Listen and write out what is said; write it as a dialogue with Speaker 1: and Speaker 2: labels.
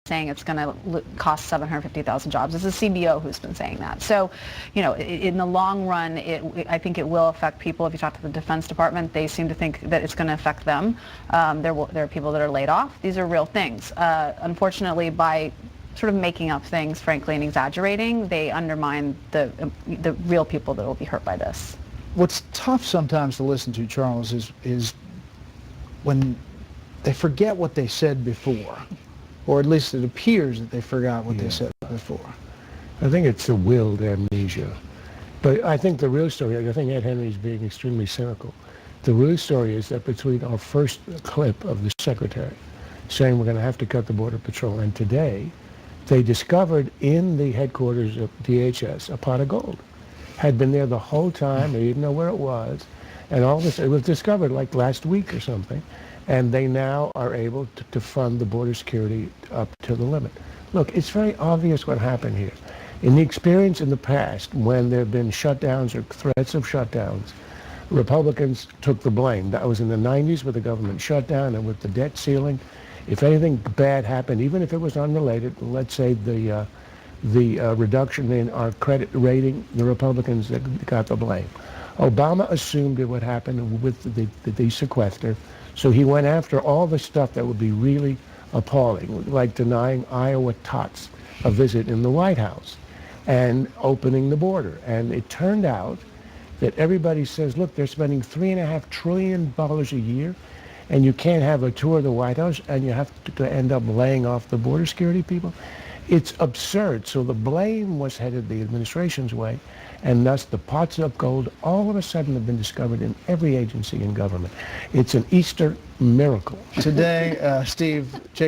Speaker 1: saying it's going to cost 750,000 jobs. It's the CBO who's been saying that. So, you know, in the long run, I think it will affect people. If you talk to the Defense Department, they seem to think that it's going to affect them. There are people that are laid off. These are real things. Unfortunately, by sort of making up things, frankly, and exaggerating, they undermine the real people that will be hurt by this.
Speaker 2: What's tough sometimes to listen to, Charles, is when they forget what they said before. Or at least it appears that they forgot what they said before.
Speaker 3: I think it's a willed amnesia. But I think the real story, I think Ed Henry's being extremely cynical. The real story is that between our first clip of the secretary saying we're going to have to cut the Border Patrol, and today, they discovered in the headquarters of DHS a pot of gold. Had been there the whole time, they didn't know where it was, and all this, it was discovered like last week or something. And they now are able to fund the border security up to the limit. Look, it's very obvious what happened here. In the experience in the past, when there have been shutdowns or threats of shutdowns, Republicans took the blame. That was in the 90s with the government shutdown and with the debt ceiling. If anything bad happened, even if it was unrelated, let's say the reduction in our credit rating, the Republicans got the blame. Obama assumed it would happen with the sequester. So he went after all the stuff that would be really appalling, like denying Iowa tots a visit in the White House and opening the border. And it turned out that everybody says, look, they're spending $3.5 trillion a year, and you can't have a tour of the White House, and you have to end up laying off the border security people. It's absurd. So the blame was headed the administration's way, and thus the pots of gold all of a sudden have been discovered in every agency in government. It's an Easter miracle.
Speaker 2: Today, Steve, Jake